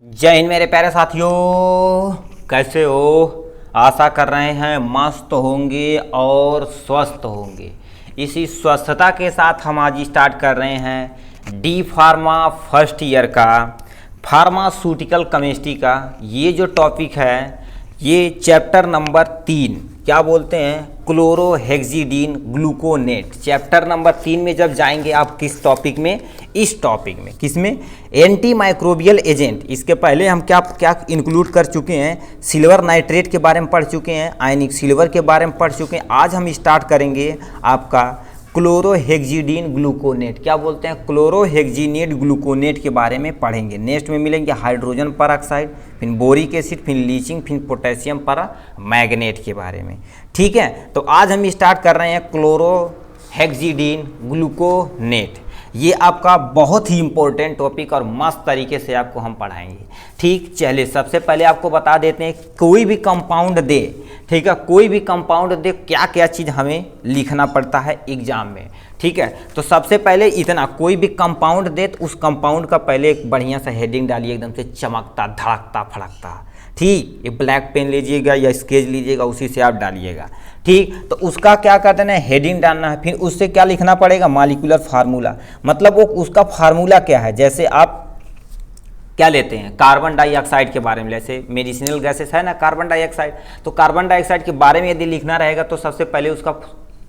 जय हिंद मेरे प्यारे साथियों, कैसे हो। आशा कर रहे हैं मस्त होंगे और स्वस्थ होंगे। इसी स्वस्थता के साथ हम आज स्टार्ट कर रहे हैं डी फार्मा फर्स्ट ईयर का फार्मास्यूटिकल केमिस्ट्री का ये जो टॉपिक है, ये चैप्टर नंबर 3 क्या बोलते हैं, क्लोरोहेक्सिडीन ग्लूकोनेट। चैप्टर नंबर 3 में जब जाएंगे आप किस टॉपिक में, इस टॉपिक में, किसमें, एंटी माइक्रोबियल एजेंट। इसके पहले हम क्या क्या इंक्लूड कर चुके हैं, सिल्वर नाइट्रेट के बारे में पढ़ चुके हैं, आयनिक सिल्वर के बारे में पढ़ चुके हैं। आज हम स्टार्ट करेंगे आपका क्लोरोहेक्सिडीन ग्लूकोनेट। क्या बोलते हैं, क्लोरोहेक्सिनेट ग्लूकोनेट के बारे में पढ़ेंगे। नेक्स्ट में मिलेंगे हाइड्रोजन परऑक्साइड, फिर बोरिक एसिड, फिर लीचिंग, फिर पोटेशियम परमैंगनेट के बारे में। ठीक है, तो आज हम स्टार्ट कर रहे हैं क्लोरोहेक्सिडीन ग्लूकोनेट। ये आपका बहुत ही इंपॉर्टेंट टॉपिक और मस्त तरीके से आपको हम पढ़ाएंगे। ठीक, चलिए सबसे पहले आपको बता देते हैं, कोई भी कंपाउंड दे, ठीक है, कोई भी कंपाउंड दे क्या क्या चीज़ हमें लिखना पड़ता है एग्जाम में। ठीक है, तो सबसे पहले इतना, कोई भी कंपाउंड दे तो उस कंपाउंड का पहले एक बढ़िया सा हेडिंग डालिए, एकदम से चमकता धड़कता फड़कता। ठीक, ये ब्लैक पेन लीजिएगा या स्केच लीजिएगा, उसी से आप डालिएगा। ठीक, तो उसका क्या करते हैं, हेडिंग डालना है। फिर उससे क्या लिखना पड़ेगा, मॉलिक्यूलर फार्मूला, मतलब वो उसका फार्मूला क्या है। जैसे आप क्या लेते हैं, कार्बन डाइऑक्साइड के बारे में, जैसे मेडिसिनल गैसेस है ना कार्बन डाइऑक्साइड, तो कार्बन डाइऑक्साइड के बारे में यदि लिखना रहेगा तो सबसे पहले उसका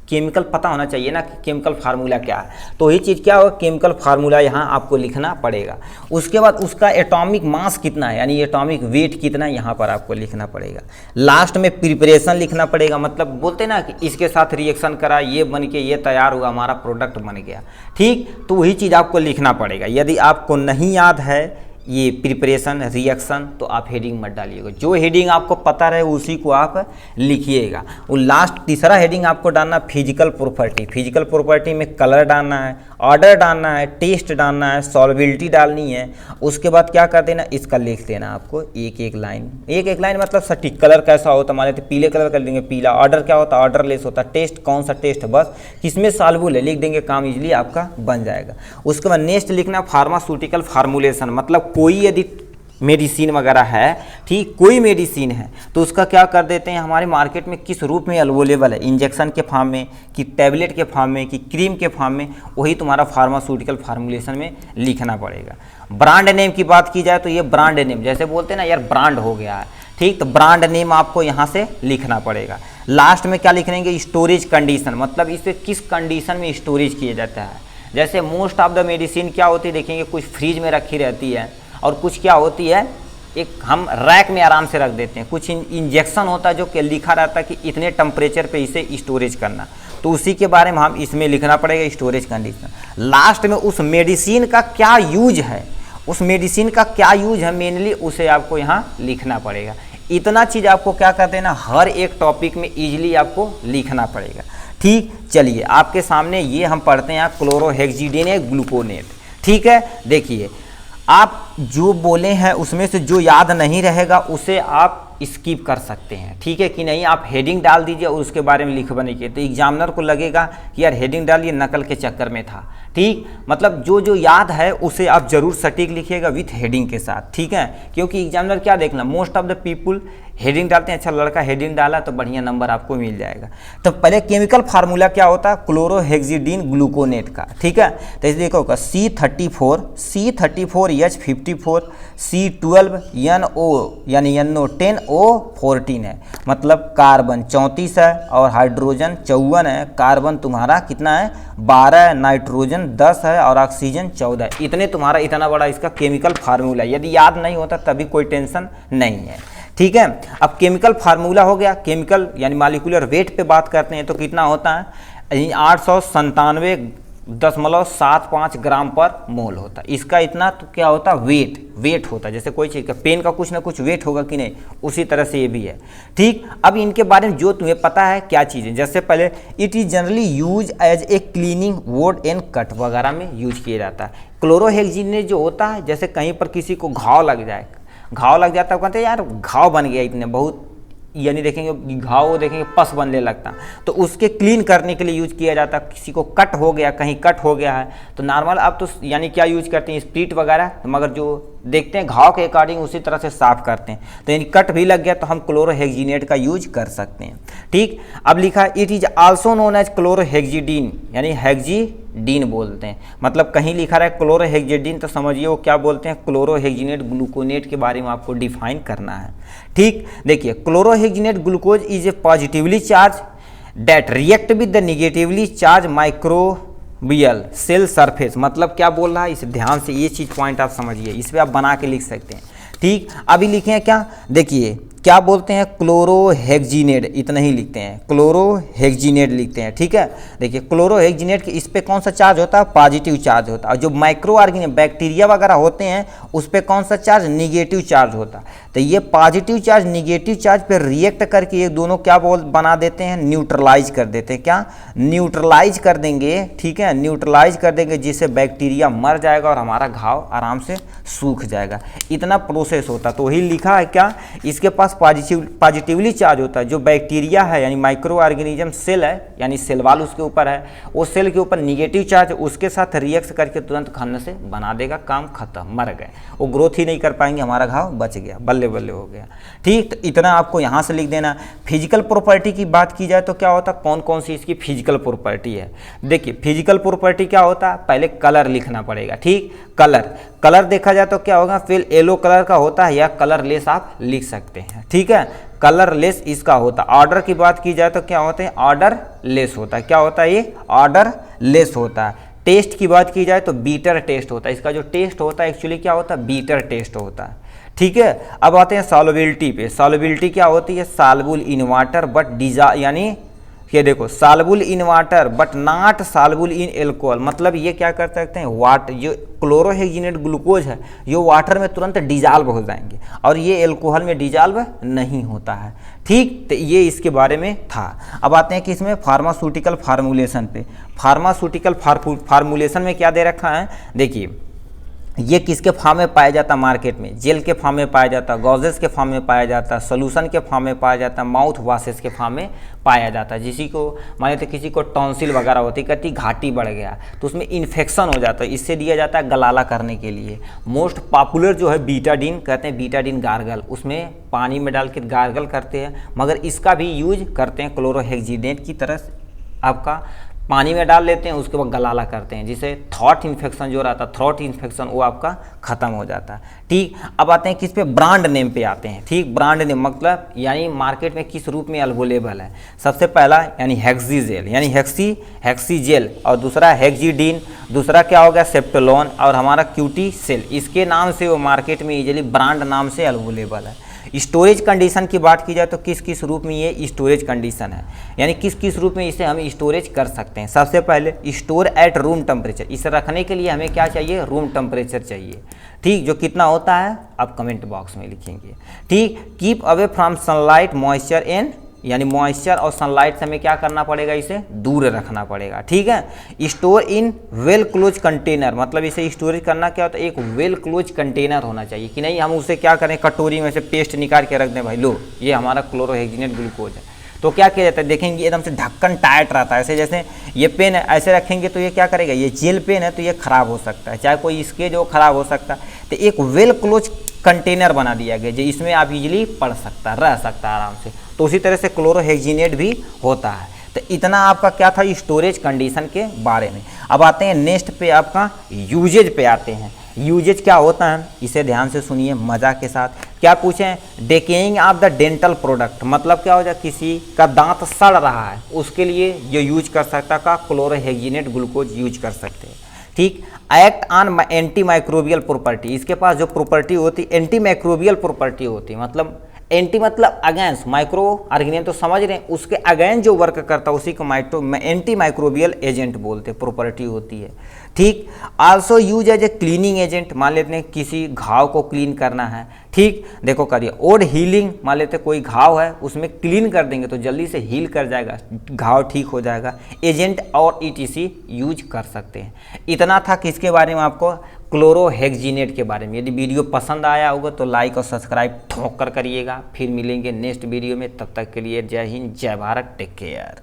केमिकल पता होना चाहिए ना कि केमिकल फार्मूला क्या है। तो ये चीज़ क्या होगा, केमिकल फार्मूला यहाँ आपको लिखना पड़ेगा। उसके बाद उसका एटॉमिक मास कितना है, यानी एटॉमिक वेट कितना है, यहाँ पर आपको लिखना पड़ेगा। लास्ट में प्रिपरेशन लिखना पड़ेगा, मतलब बोलते ना कि इसके साथ रिएक्शन करा, ये बन के ये तैयार हुआ, हमारा प्रोडक्ट बन गया। ठीक, तो वही चीज़ आपको लिखना पड़ेगा। यदि आपको नहीं याद है ये प्रिपरेशन रिएक्शन, तो आप हेडिंग मत डालिएगा। जो हेडिंग आपको पता रहे उसी को आप लिखिएगा। वो लास्ट तीसरा हेडिंग आपको डालना फिजिकल प्रॉपर्टी। फिजिकल प्रॉपर्टी में कलर डालना है, ऑर्डर डालना है, टेस्ट डालना है, सॉल्युबिलिटी डालनी है। उसके बाद क्या कर देना, इसका लिख देना आपको एक एक लाइन। एक एक लाइन मतलब सटीक कलर कैसा होता, मान लेते पीले कलर कर देंगे पीला। ऑर्डर क्या होता, ऑर्डरलेस होता। टेस्ट कौन सा टेस्ट, बस किसमें सॉल्युबल है लिख देंगे, काम इजीली आपका बन जाएगा। उसके बाद नेक्स्ट लिखना फार्मास्यूटिकल फार्मूलेशन, मतलब कोई यदि मेडिसिन वगैरह है, ठीक, कोई मेडिसिन है तो उसका क्या कर देते हैं, हमारे मार्केट में किस रूप में अवेलेबल है, इंजेक्शन के फॉर्म में कि टैबलेट के फॉर्म में कि क्रीम के फॉर्म में, वही तुम्हारा फार्मास्यूटिकल फार्मूलेशन में लिखना पड़ेगा। ब्रांड नेम की बात की जाए तो ये ब्रांड नेम, जैसे बोलते हैं ना यार ब्रांड हो गया है, ठीक, तो ब्रांड नेम आपको यहाँ से लिखना पड़ेगा। लास्ट में क्या लिखेंगे, स्टोरेज कंडीशन, मतलब इसे किस कंडीशन में स्टोरेज किया जाता है। जैसे मोस्ट ऑफ द मेडिसिन क्या होती है, देखेंगे कुछ फ्रिज में रखी रहती है और कुछ क्या होती है, एक हम रैक में आराम से रख देते हैं। कुछ इंजेक्शन होता है जो कि लिखा रहता है कि इतने टेम्परेचर पे इसे स्टोरेज करना, तो उसी के बारे में हम इसमें लिखना पड़ेगा स्टोरेज कंडीशन। लास्ट में उस मेडिसिन का क्या यूज है, उस मेडिसिन का क्या यूज है मेनली, उसे आपको यहाँ लिखना पड़ेगा। इतना चीज़ आपको क्या करते हैं ना, हर एक टॉपिक में ईजिली आपको लिखना पड़ेगा। ठीक, चलिए आपके सामने ये हम पढ़ते हैं क्लोरोहेक्सिडीन ग्लूकोनेट। ठीक है, देखिए आप जो बोले हैं उसमें से जो याद नहीं रहेगा उसे आप स्किप कर सकते हैं, ठीक है कि नहीं। आप हेडिंग डाल दीजिए और उसके बारे में लिखवाने के, तो एग्जामिनर को लगेगा कि यार हेडिंग डालिए, नकल के चक्कर में था। ठीक, मतलब जो जो याद है उसे आप जरूर सटीक लिखिएगा विथ हेडिंग के साथ, ठीक है, क्योंकि एग्जामिनर क्या देखना, most of the people heading डालते हैं। अच्छा लड़का हेडिंग डाला तो बढ़िया नंबर आपको मिल जाएगा। तो पहले केमिकल फार्मूला क्या होता है क्लोरोहेक्सिडीन ग्लूकोनेट का, ठीक है। तो इसे देखो C34 C34H54 C12 NO यानी NO10 O14 है, मतलब कार्बन 34 है और हाइड्रोजन 54 है। कार्बन तुम्हारा कितना है 12 है, नाइट्रोजन 10 है और ऑक्सीजन 14 है। इतने तुम्हारा इतना बड़ा इसका केमिकल फार्मूला, यदि याद नहीं होता तभी कोई टेंशन नहीं है, ठीक है। अब केमिकल फार्मूला हो गया, केमिकल यानी मॉलिक्यूलर वेट पे बात करते हैं तो कितना होता है 897.75 ग्राम पर मोल होता है। इसका इतना तो क्या होता है वेट होता है। जैसे कोई चीज़ का पेन का कुछ ना कुछ वेट होगा कि नहीं, उसी तरह से ये भी है। ठीक, अब इनके बारे में जो तुम्हें पता है क्या चीज़ें, जैसे पहले it is generally use as a cleaning wood and cut वगैरह में यूज किया जाता है। क्लोरोहेक्सिनेट जो होता है, जैसे कहीं पर किसी को घाव लग जाता है, कहते हैं यार घाव बन गया इतने बहुत, यानी देखेंगे घाव देखेंगे पस बनने लगता, तो उसके क्लीन करने के लिए यूज किया जाता है। किसी को कट हो गया, कहीं कट हो गया है तो नॉर्मल आप तो यानी क्या यूज करते हैं स्प्रिट वगैरह, मगर जो देखते हैं घाव के अकॉर्डिंग उसी तरह से साफ करते हैं। तो यानी कट भी लग गया तो हम क्लोरोहेक्जिनेट का यूज कर सकते हैं। ठीक, अब लिखा है it is also known as chlorhexidine, यानी हेक्जिडीन बोलते हैं। मतलब कहीं लिखा रहा है क्लोरोहेक्जिडीन तो समझिए वो क्या बोलते हैं, क्लोरोहेक्जिनेट ग्लूकोनेट के बारे में आपको डिफाइन करना है। ठीक, देखिए chlorhexinate glucose is a positively charge that react with the negatively charge microbial cell surface. मतलब क्या बोल रहा है, इस ध्यान से ये चीज पॉइंट आप समझिए, इस पर आप बना के लिख सकते हैं। ठीक, अभी लिखे हैं क्या, देखिए क्या बोलते हैं क्लोरोहेक्जिनेट, इतना ही लिखते हैं, क्लोरोहेक्जिनेट लिखते हैं। ठीक है, देखिए क्लोरोहेक्जिनेट के इस पे कौन सा चार्ज होता है, पॉजिटिव चार्ज होता है। और जो माइक्रो ऑर्गेनिज्म बैक्टीरिया वगैरह होते हैं उस पे कौन सा चार्ज, निगेटिव चार्ज होता है। तो ये पॉजिटिव चार्ज निगेटिव चार्ज पे रिएक्ट करके ये दोनों क्या बना देते हैं, न्यूट्रलाइज कर देते हैं। क्या, न्यूट्रलाइज कर देंगे। ठीक है, न्यूट्रलाइज कर देंगे जिससे बैक्टीरिया मर जाएगा और हमारा घाव आराम से सूख जाएगा। इतना प्रोसेस होता है। तो वही लिखा है क्या, इसके पास पॉजिटिवली चार्ज होता है। जो बैक्टीरिया है यानी माइक्रो ऑर्गेनिज्म सेल है, यानी सेल वाल उसके ऊपर है, वो सेल के ऊपर निगेटिव चार्ज उसके साथ रिएक्ट करके तुरंत खाने से बना देगा, काम खत्म, मर गए, वो ग्रोथ ही नहीं कर पाएंगे, हमारा घाव बच गया, बल्ले बल्ले हो गया। ठीक, तो इतना आपको यहाँ से लिख देना। फिजिकल प्रॉपर्टी की बात की जाए तो क्या होता है, कौन कौन सी इसकी फिजिकल प्रॉपर्टी है। देखिए फिजिकल प्रॉपर्टी क्या होता है, पहले कलर लिखना पड़ेगा। ठीक, कलर देखा जाए तो क्या होगा, फिर येलो कलर का होता है या कलरलेस आप लिख सकते हैं। ठीक है, कलरलेस इसका होता है। ऑर्डर की बात की जाए तो क्या होता है, ऑर्डर लेस होता है। क्या होता है, ये ऑर्डर लेस होता है। टेस्ट की बात की जाए तो बीटर टेस्ट होता है। इसका जो टेस्ट होता है एक्चुअली क्या होता है, बीटर टेस्ट होता है। ठीक है, अब आते हैं सॉल्युबिलिटी पे। सॉल्युबिलिटी क्या होती है, सॉल्युबल इन वाटर बट यानी ये देखो soluble in water but not soluble in alcohol. मतलब ये क्या कर सकते हैं, वाटर जो क्लोरोहेक्जिनेट ग्लूकोज है ये वाटर में तुरंत डिजॉल्व हो जाएंगे और ये एल्कोहल में डिजॉल्व नहीं होता है। ठीक, तो ये इसके बारे में था। अब आते हैं कि इसमें फार्मास्यूटिकल फार्मूलेशन पे। फार्मास्यूटिकल फार्मूलेशन में क्या दे रखा है, देखिए ये किसके फॉर्म में पाया जाता है, मार्केट में जेल के फॉर्म में पाया जाता है, गॉजेस के फॉर्म में पाया जाता है, सोल्यूशन के फॉर्म में पाया जाता है, माउथ वॉशेस के फॉर्म में पाया जाता है। जिसी को मान लेते किसी को टॉन्सिल वगैरह होती, कहती घाटी बढ़ गया तो उसमें इन्फेक्शन हो जाता है, इससे दिया जाता है गलाला करने के लिए। मोस्ट पॉपुलर जो है बीटाडीन, कहते हैं बीटाडीन गार्गल, उसमें पानी में डाल के गार्गल करते हैं, मगर इसका भी यूज करते हैं क्लोरोहेक्जिनेट की तरह आपका पानी में डाल लेते हैं, उसके बाद गलाला करते हैं, जिससे थ्रोट इन्फेक्शन जो रहता है, थ्रोट इन्फेक्शन वो आपका खत्म हो जाता है। ठीक, अब आते हैं किस पे, ब्रांड नेम पे आते हैं। ठीक, ब्रांड नेम मतलब यानी मार्केट में किस रूप में अवेलेबल है। सबसे पहला यानी हेक्सीजेल, यानी हेक्सीजेल, और दूसरा हेक्जिडीन, दूसरा क्या हो गया सेप्टोलोन, और हमारा क्यूटी सेल। इसके नाम से वो मार्केट में इजीली ब्रांड नाम से अवेलेबल है। स्टोरेज कंडीशन की बात की जाए तो किस किस रूप में ये स्टोरेज कंडीशन है, यानी किस किस रूप में इसे हम स्टोरेज कर सकते हैं। सबसे पहले स्टोर एट रूम टेम्परेचर, इसे रखने के लिए हमें क्या चाहिए, रूम टेम्परेचर चाहिए। ठीक, जो कितना होता है आप कमेंट बॉक्स में लिखेंगे। ठीक, keep away from sunlight moisture and, यानी मॉइस्चर और सनलाइट से हमें क्या करना पड़ेगा, इसे दूर रखना पड़ेगा। ठीक है, store in well close container, मतलब इसे स्टोरेज करना क्या होता है, एक वेल क्लोज कंटेनर होना चाहिए कि नहीं हम उसे क्या करें, कटोरी में से पेस्ट निकाल के रख दें, भाई लो ये हमारा क्लोरोहेक्जिनेट ग्लूकोज है। तो क्या किया जाता है, देखेंगे एकदम से ढक्कन टाइट रहता है, ऐसे जैसे ये पेन है ऐसे रखेंगे तो ये क्या करेगा, ये जेल पेन है तो ये खराब हो सकता है, चाहे कोई इसके जो खराब हो सकता है। तो एक वेल क्लोज कंटेनर बना दिया गया जो इसमें आप इजीली पढ़ सकता रह सकता है आराम से। तो उसी तरह से क्लोरोहेक्जिनेट भी होता है। तो इतना आपका क्या था स्टोरेज कंडीशन के बारे में। अब आते हैं नेक्स्ट पे, आपका यूजेज पे आते हैं। यूजेज क्या होता है इसे ध्यान से सुनिए मजा के साथ। क्या पूछें, डेकेइंग ऑफ द डेंटल प्रोडक्ट, मतलब क्या हो जाए किसी का दांत सड़ रहा है उसके लिए जो यूज कर सकता का क्लोरोहेक्जिनेट ग्लूकोज यूज कर सकते हैं। ठीक, act on anti microbial property, इसके पास जो प्रॉपर्टी होती है एंटी माइक्रोबियल प्रॉपर्टी होती है, मतलब एंटी मतलब अगेंस्ट, माइक्रो ऑर्गेनिज्म तो समझ रहे हैं, उसके अगेंस्ट जो वर्क करता है उसी को एंटी माइक्रोबियल एजेंट बोलते हैं, प्रॉपर्टी होती है। ठीक, also use as a cleaning agent, मान लेते हैं किसी घाव को क्लीन करना है। ठीक, देखो करिए ओड हीलिंग, मान लेते कोई घाव है उसमें क्लीन कर देंगे तो जल्दी से हील कर जाएगा, घाव ठीक हो जाएगा। एजेंट और ETC यूज कर सकते हैं। इतना था किसके बारे में, आपको क्लोरोहेक्जिनेट के बारे में। यदि वीडियो पसंद आया होगा तो लाइक और सब्सक्राइब ठोक कर करिएगा। फिर मिलेंगे नेक्स्ट वीडियो में, तब तक के लिए जय हिंद जय भारत, टेक केयर।